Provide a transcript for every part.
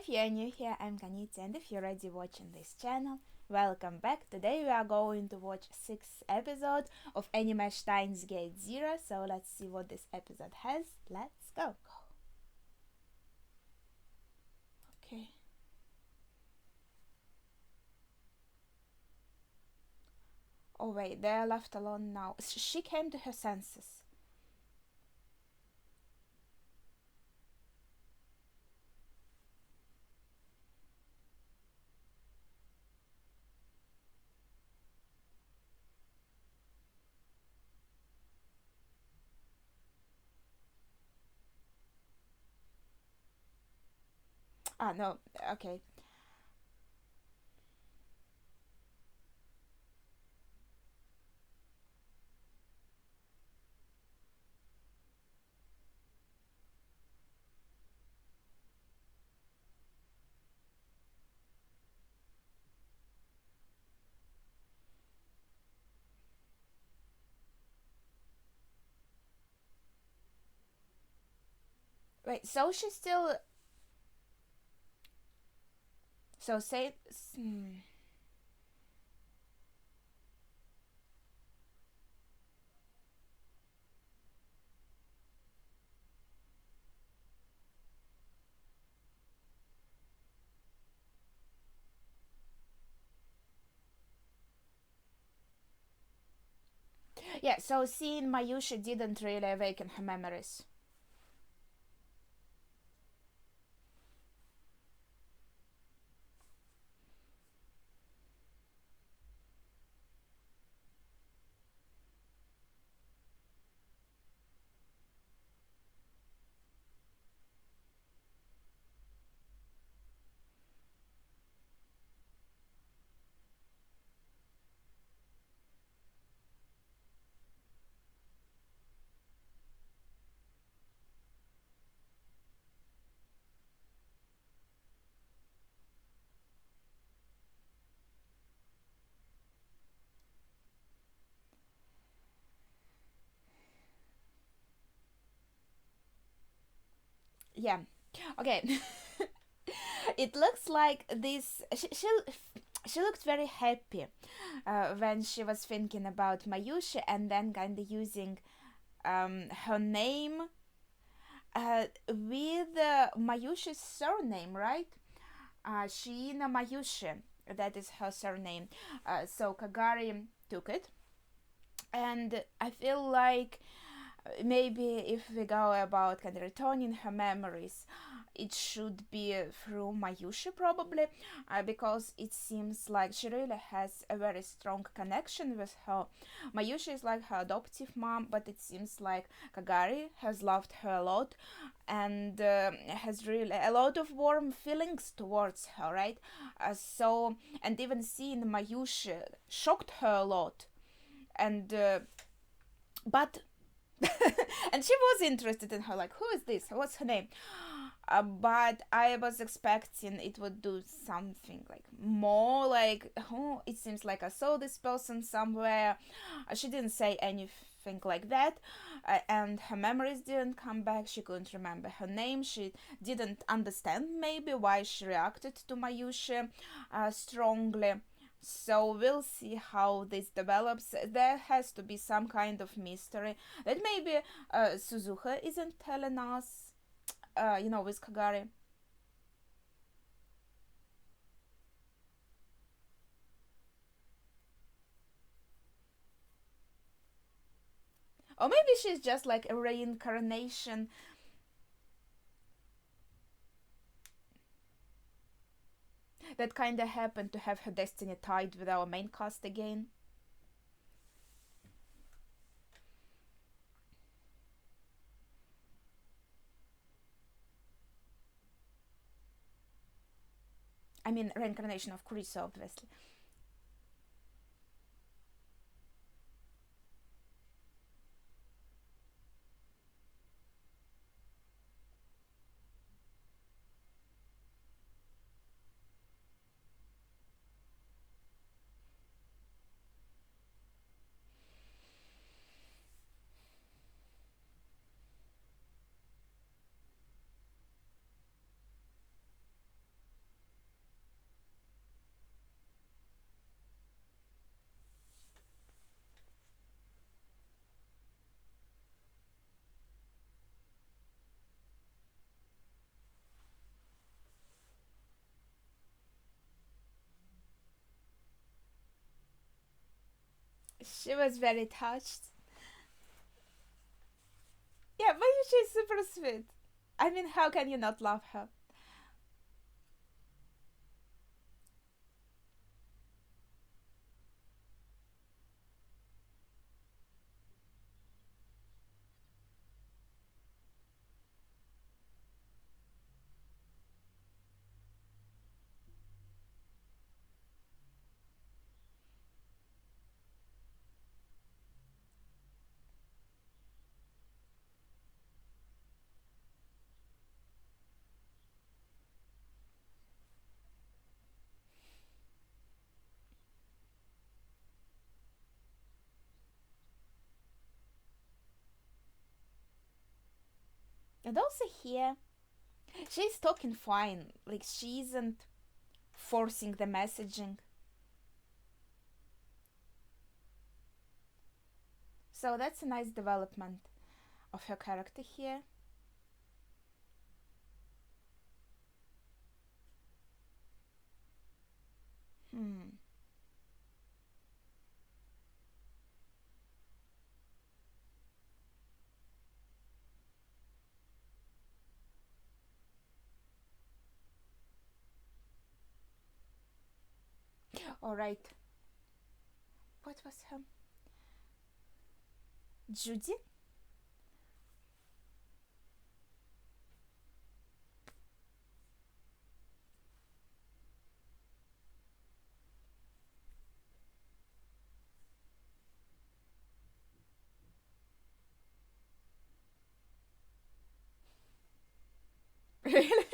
if you're new here, I'm Kanita, and if you're already watching this channel, welcome back. Today we are going to watch 6th episode of anime Steins Gate Zero, so let's see what this episode has. Let's go. Okay. Oh wait, they're left alone now. She came to her senses. Ah, no, okay. Wait, so she's still. So say. Yeah, so seeing Mayushi didn't really awaken her memories. Yeah. Okay. It looks like this. She looked very happy when she was thinking about Mayushi and then kind of using her name with Mayushi's surname, right? Shiina Mayushi. That is her surname. So Kagari took it, and I feel like maybe if we go about kind of returning her memories, it should be through Mayushi probably, because it seems like she really has a very strong connection with her. Mayushi is like her adoptive mom, but it seems like Kagari has loved her a lot and has really a lot of warm feelings towards her, right? So, and even seeing Mayushi shocked her a lot, and but and she was interested in her, like, who is this, what's her name? But I was expecting it would do something like more like, oh, it seems like I saw this person somewhere. She didn't say anything like that, and her memories didn't come back. She couldn't remember her name. She didn't understand maybe why she reacted to Mayushi strongly. So we'll see how this develops. There has to be some kind of mystery that maybe Suzuha isn't telling us, with Kagari. Or maybe she's just like a reincarnation that kind of happened to have her destiny tied with our main cast again. I mean, reincarnation of Kuriso, obviously. She was very touched. Yeah, but she's super sweet. I mean, how can you not love her? And also here, she's talking fine. Like, she isn't forcing the messaging. So that's a nice development of her character here. Hmm. Alright. What was her? Judy? Really?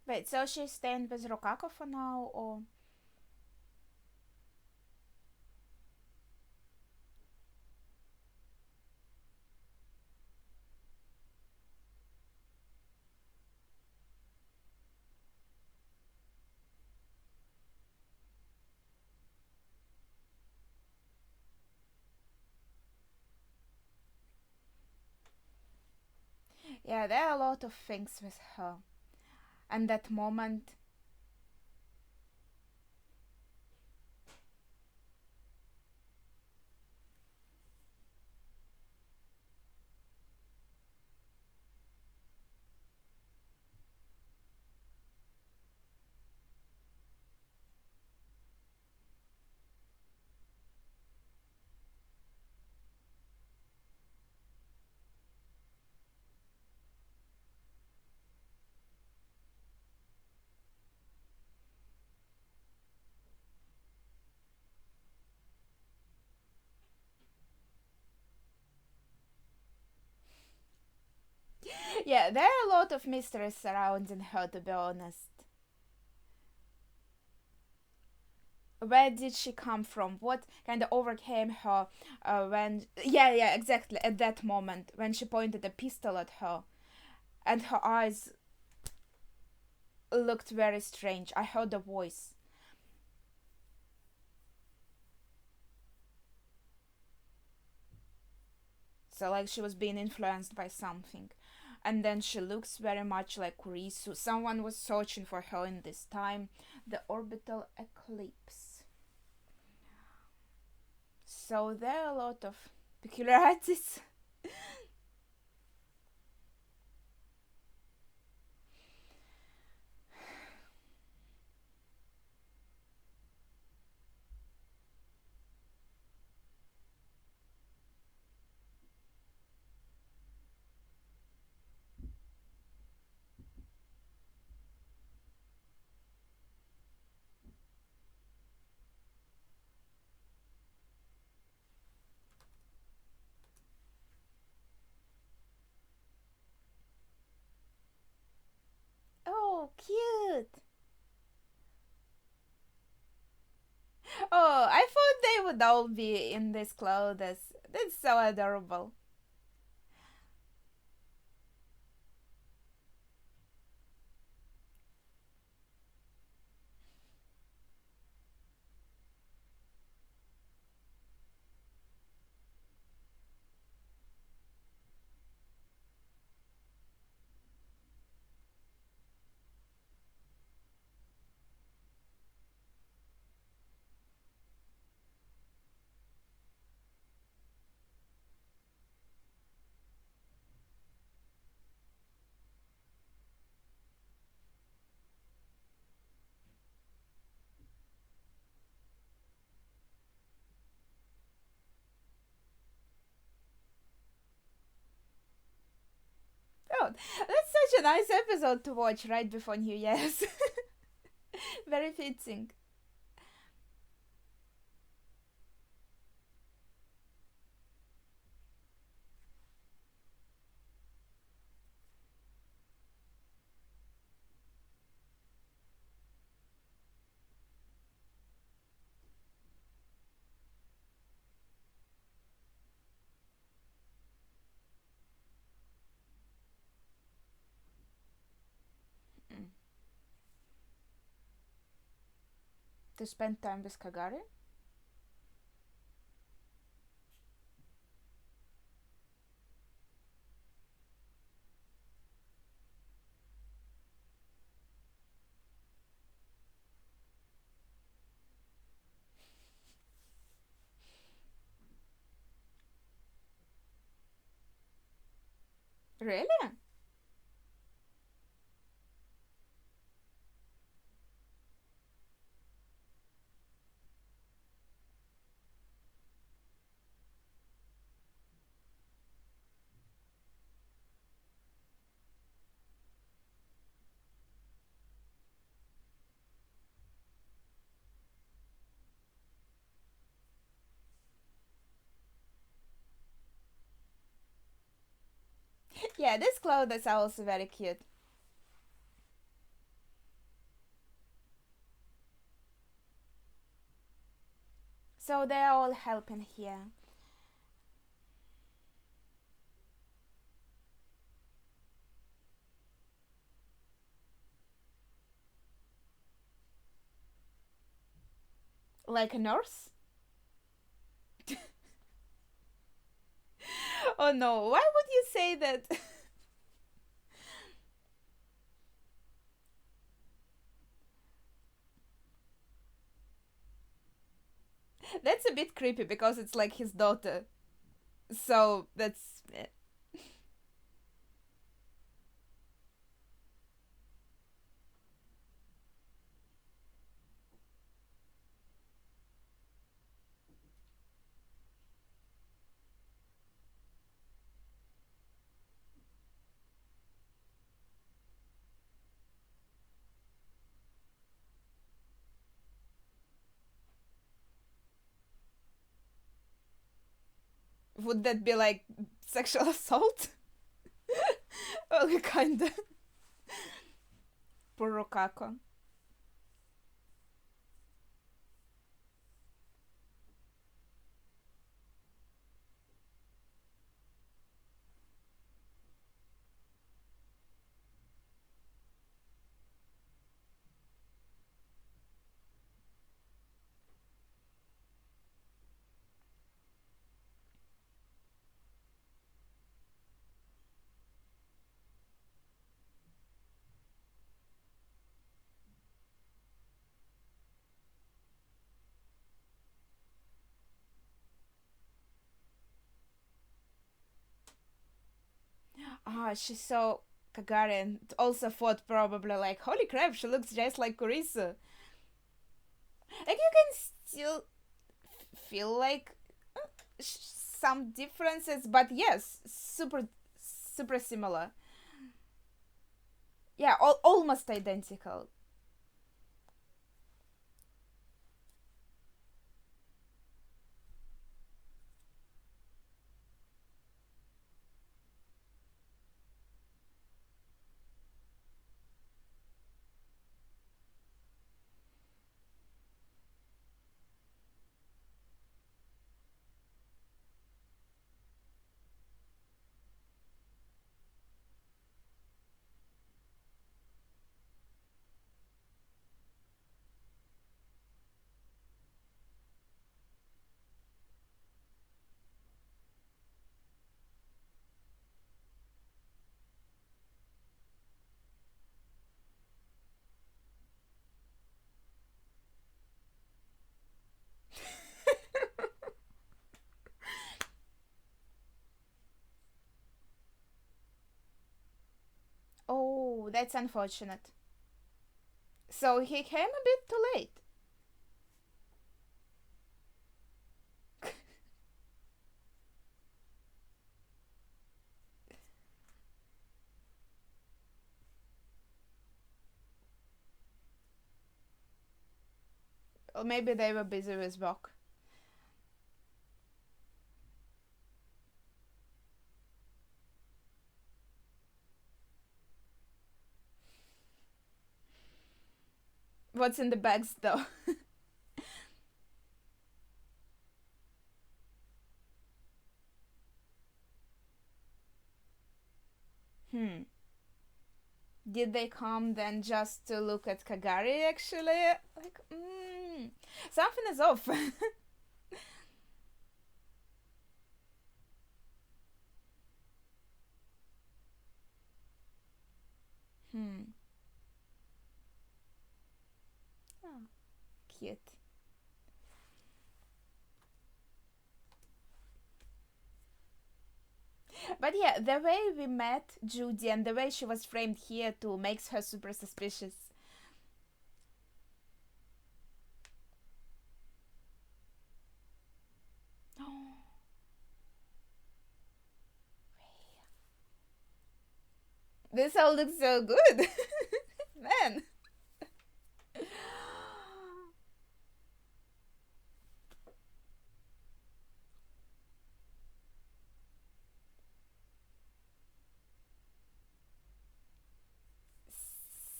Wait, so she's staying with Rokako for now, or? Yeah, there are a lot of things with her. And that moment. Yeah, there are a lot of mysteries surrounding her, to be honest. Where did she come from? What kind of overcame her when. Yeah, yeah, exactly. At that moment, when she pointed a pistol at her and her eyes looked very strange. I heard a voice. So, like, she was being influenced by something. And then she looks very much like Kurisu. Someone was searching for her in this time. The orbital eclipse. So there are a lot of peculiarities. would all be in these clothes. That's so adorable. Oh, that's such a nice episode to watch right before New Year's. Very fitting. Mm. To spend time with Kagari? Really? Yeah, this clothes is also very cute. So they're all helping here. Like a nurse? Oh no, why would you say that? That's a bit creepy because it's like his daughter. So that's. Would that be like sexual assault? Well, kinda. Poor Rokako. Ah, she's so Kagari and also thought probably like, holy crap, she looks just like Kurisu. Like you can still feel like some differences, but yes, super similar. Yeah, almost identical. That's unfortunate. So he came a bit too late. Or maybe they were busy with work. What's in the bags though? Hmm. Did they come then just to look at Kagari actually? Like, something is off. Hmm. Oh, cute. But yeah, the way we met Judy and the way she was framed here too makes her super suspicious. This all looks so good. Man.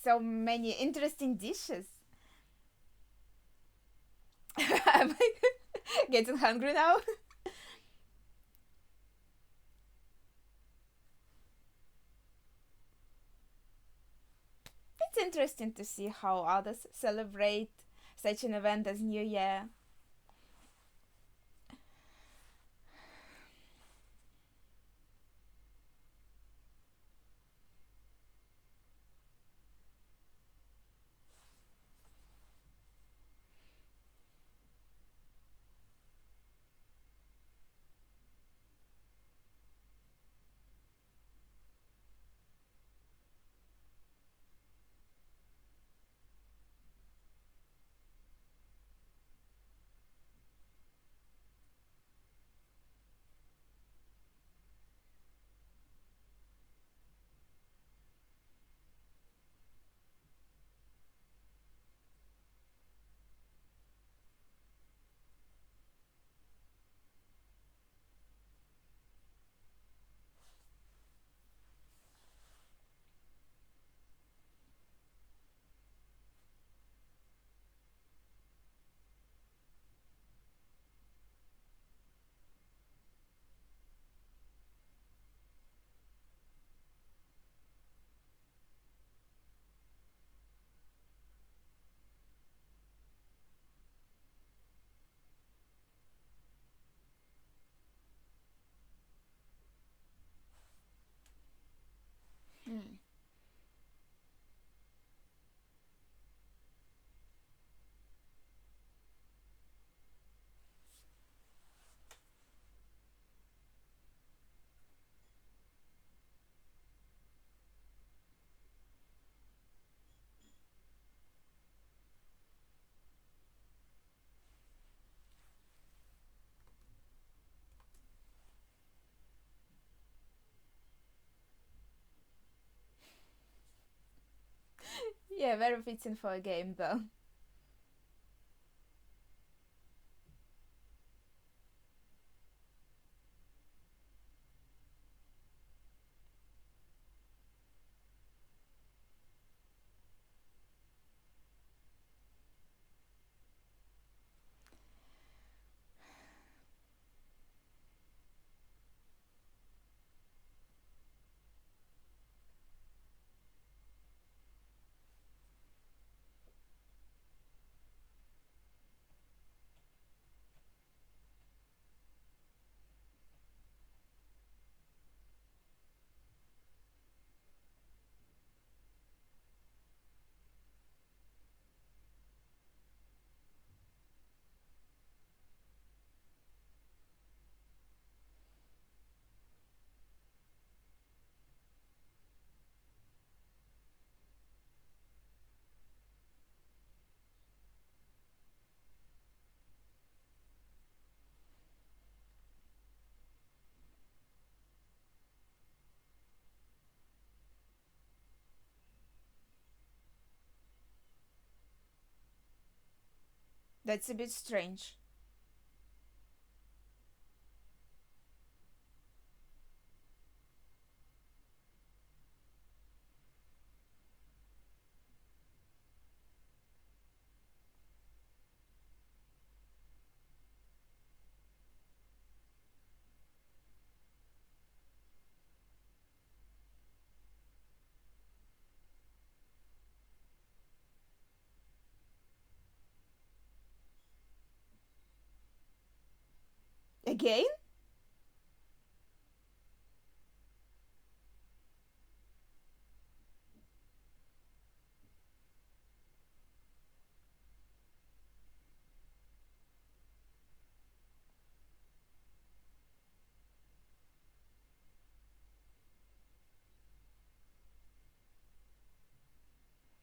So many interesting dishes. I'm getting hungry now. It's interesting to see how others celebrate such an event as New Year. Hmm. Yeah, very fitting for a game though. That's a bit strange. Again?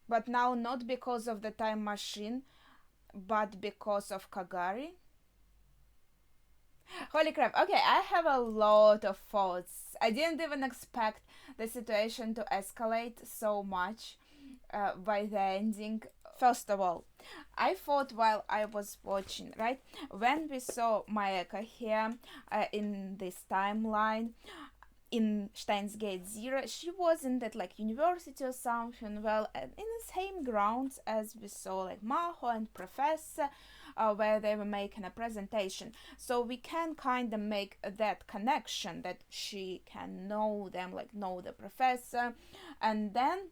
But now not because of the time machine, but because of Kagari? Holy crap. Okay, I have a lot of thoughts. I didn't even expect the situation to escalate so much by the ending. First of all, I thought while I was watching, right, when we saw Mayaka here in this timeline, in Steins Gate Zero, she was in that like university or something, well, in the same grounds as we saw like Maho and Professor, where they were making a presentation. So we can kind of make that connection that she can know them, like know the professor. And then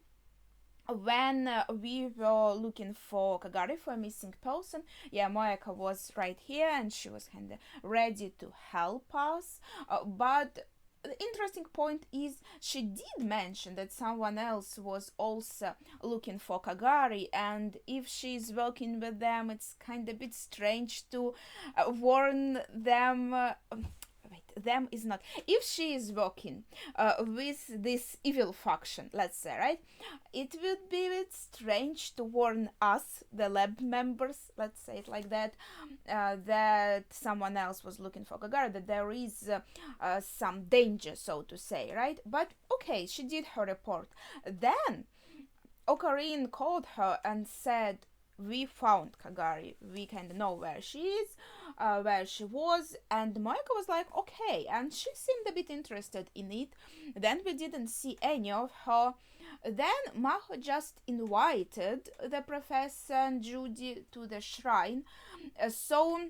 when we were looking for Kagari, for a missing person, yeah, Moeka was right here and she was kind of ready to help us. But the interesting point is she did mention that someone else was also looking for Kagari, and if she's working with them, it's kind of a bit strange to warn them. Wait, them is not. If she is working with this evil faction, let's say, right, it would be a bit strange to warn us, the lab members, let's say it like that, that someone else was looking for Kagari, that there is some danger, so to say, right? But okay, she did her report. Then Ocarine called her and said, we found Kagari. We kind of know where she is, where she was, and Moeka was like, okay, and she seemed a bit interested in it. Then we didn't see any of her. Then Maho just invited the professor and Judy to the shrine. So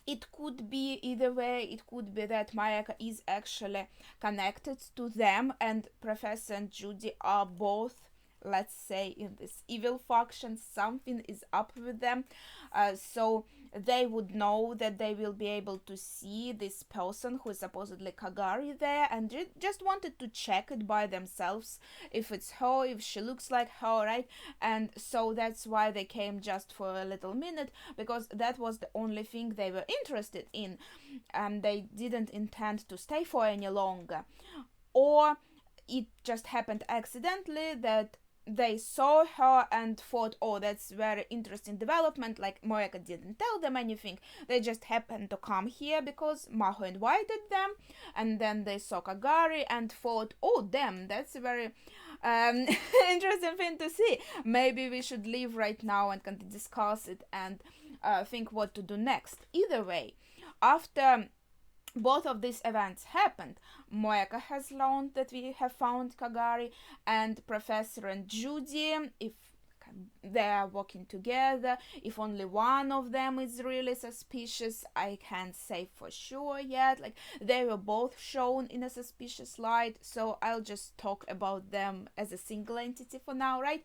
it could be either way. It could be that Mayaka is actually connected to them, and Professor and Judy are both, let's say, in this evil faction. Something is up with them. So they would know that they will be able to see this person who is supposedly Kagari there, and just wanted to check it by themselves if it's her, if she looks like her, right? And so that's why they came just for a little minute, because that was the only thing they were interested in, and they didn't intend to stay for any longer. Or it just happened accidentally that they saw her and thought, oh, that's very interesting development, like Moeka didn't tell them anything. They just happened to come here because Maho invited them, and then they saw Kagari and thought, oh, damn, that's a very interesting thing to see. Maybe we should leave right now and kind of discuss it and think what to do next. Either way, after both of these events happened, Moeka has learned that we have found Kagari, and Professor and Judy, if they are working together, if only one of them is really suspicious, I can't say for sure yet. Like, they were both shown in a suspicious light, so I'll just talk about them as a single entity for now, right?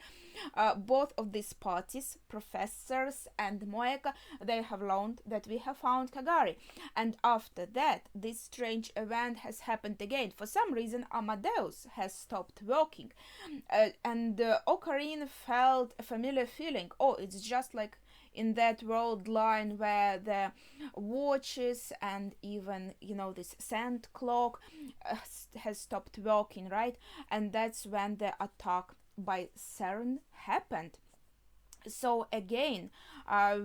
Both of these parties, professors and Moeka, they have learned that we have found Kagari, and after that this strange event has happened again. For some reason Amadeus has stopped working, and Ocarina felt a familiar feeling. Oh, it's just like in that world line where the watches and even, you know, this sand clock has stopped working, right? And that's when the attack by CERN happened. So again,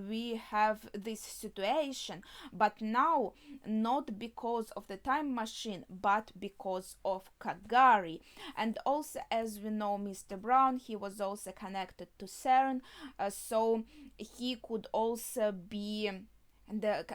we have this situation, but now not because of the time machine, but because of Kagari. And also, as we know, Mr. Brown, he was also connected to CERN, so he could also be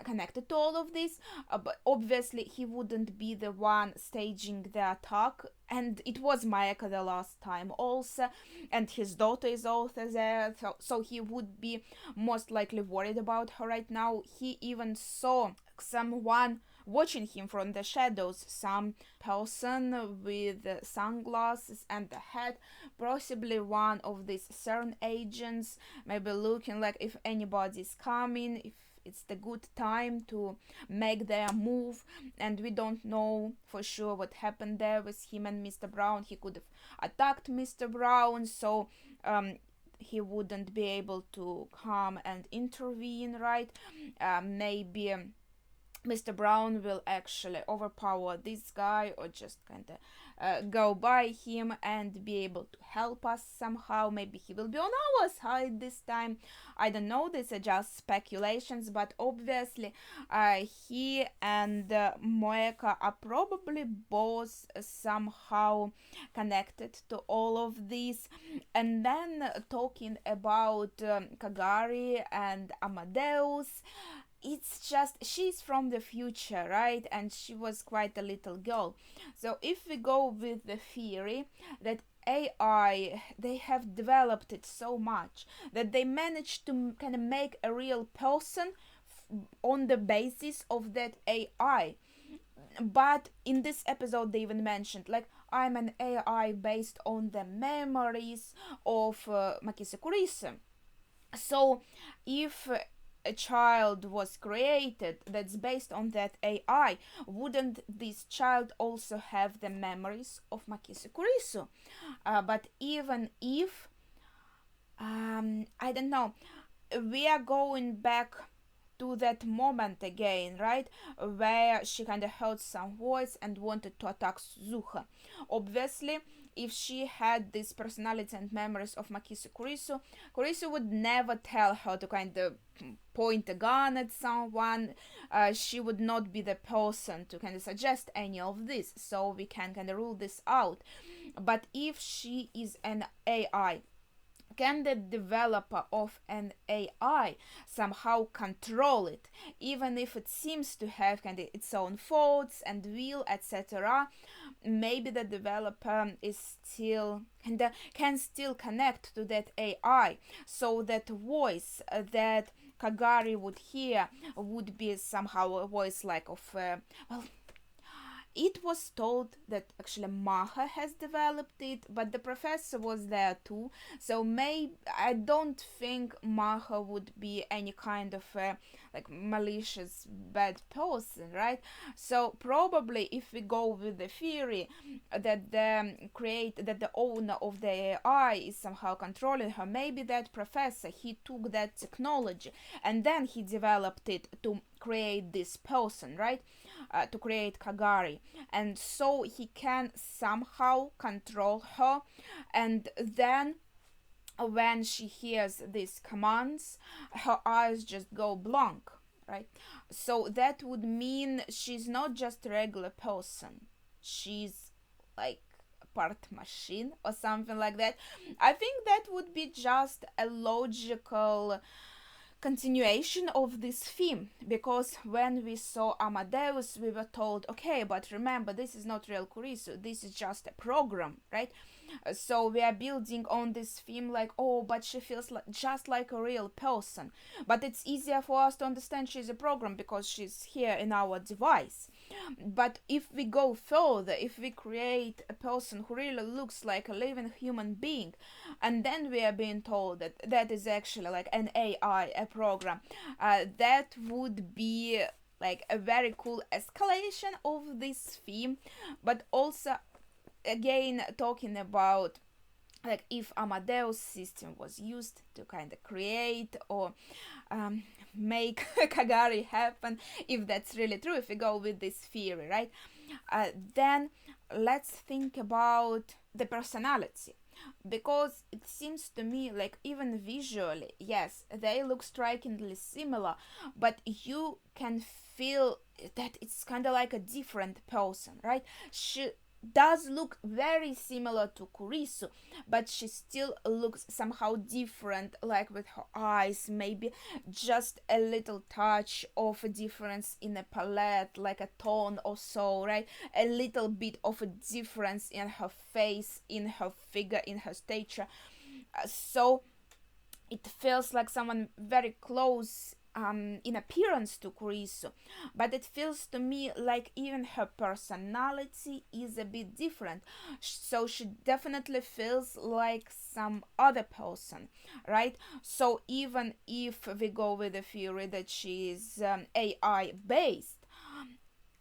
connected to all of this, but obviously he wouldn't be the one staging the attack, and it was Maeka the last time also, and his daughter is also there, so he would be most likely worried about her right now. He even saw someone watching him from the shadows, some person with sunglasses and a hat, possibly one of these CERN agents, maybe looking like if anybody's coming, if it's the good time to make their move. And we don't know for sure what happened there with him and Mr. Brown. He could have attacked Mr. Brown, so he wouldn't be able to come and intervene, right? Maybe Mr. Brown will actually overpower this guy, or just kind of go by him and be able to help us somehow. Maybe he will be on our side this time. I don't know, these are just speculations, but obviously he and Moeka are probably both somehow connected to all of this. And then talking about Kagari and Amadeus, it's just, she's from the future, right? And she was quite a little girl. So if we go with the theory that AI, they have developed it so much that they managed to kind of make a real person on the basis of that AI. But in this episode, they even mentioned, like, I'm an AI based on the memories of Makise Kurisa. So if a child was created that's based on that AI, wouldn't this child also have the memories of Makise Kurisu? But even if, I don't know, we are going back to that moment again, right? Where she kind of heard some voice and wanted to attack Zuha. Obviously, if she had this personality and memories of Makise Kurisu, Kurisu would never tell her to kind of point a gun at someone. She would not be the person to kind of suggest any of this, so we can kind of rule this out. But if she is an AI, can the developer of an AI somehow control it, even if it seems to have kind of its own thoughts and will, etc.? Maybe the developer is still can still connect to that AI, so that voice that Kagari would hear would be somehow a voice like of well, it was told that actually Maha has developed it, but the professor was there too. So maybe I don't think Maha would be any kind of like malicious bad person, right? So probably if we go with the theory that the owner of the AI is somehow controlling her, maybe that professor, he took that technology and then he developed it to create this person, right? To create Kagari, and so he can somehow control her. And then when she hears these commands, her eyes just go blank, right? So that would mean she's not just a regular person, she's like a part machine or something like that. I think that would be just a logical continuation of this theme, because when we saw Amadeus, we were told, okay, but remember, this is not real Kurisu, this is just a program, right? So we are building on this theme like, oh, but she feels just like a real person, but it's easier for us to understand she's a program because she's here in our device. But if we go further, if we create a person who really looks like a living human being, and then we are being told that that is actually like an AI, a program, that would be like a very cool escalation of this theme. But also, again, talking about like if Amadeus system was used to kind of create or make Kagari happen, if that's really true, if we go with this theory, right? Then let's think about the personality. because it seems to me like even visually, yes, they look strikingly similar, but you can feel that it's kind of like a different person, right? She does look very similar to Kurisu, but she still looks somehow different, like with her eyes, maybe just a little touch of a difference in a palette, like a tone or so, right? A little bit of a difference in her face, in her figure, in her stature. So it feels like someone very close in appearance to Kurisu, but it feels to me like even her personality is a bit different. So she definitely feels like some other person, right? So even if we go with the theory that she is AI based,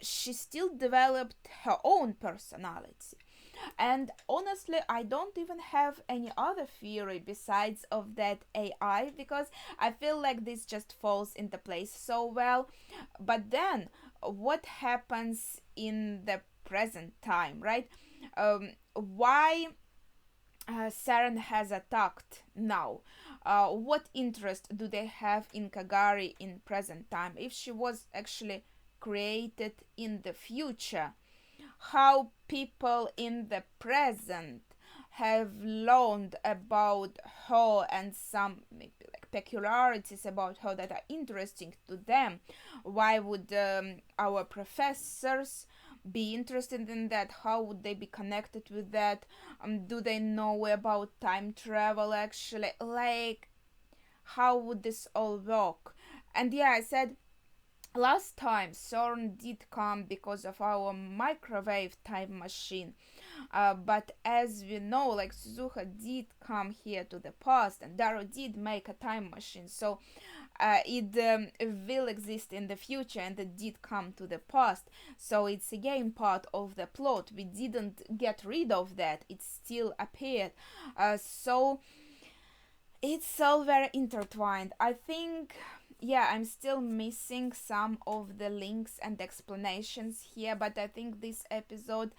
she still developed her own personality. And honestly, I don't even have any other theory besides of that AI, because I feel like this just falls into place so well. But then what happens in the present time, right? Why Saren has attacked now? What interest do they have in Kagari in present time if she was actually created in the future? How people in the present have learned about her and some maybe like peculiarities about her that are interesting to them. Why would our professors be interested in that? How would they be connected with that? Do they know about time travel actually? Like, how would this all work? And yeah, I said last time Soren did come because of our microwave time machine, but as we know, like Suzuha did come here to the past, and Daro did make a time machine, so it will exist in the future, and it did come to the past, so it's again part of the plot. We didn't get rid of that, it still appeared, so it's all very intertwined. I think, yeah, I'm still missing some of the links and explanations here, but I think this episode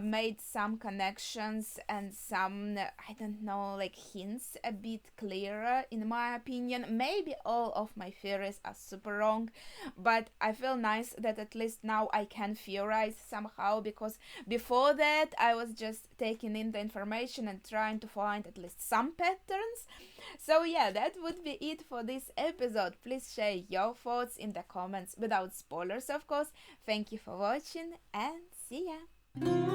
made some connections and some, I don't know, like hints a bit clearer, in my opinion. Maybe all of my theories are super wrong, but I feel nice that at least now I can theorize somehow, because before that I was just taking in the information and trying to find at least some patterns. So yeah, that would be it for this episode. Please share your thoughts in the comments without spoilers, of course. Thank you for watching and see ya.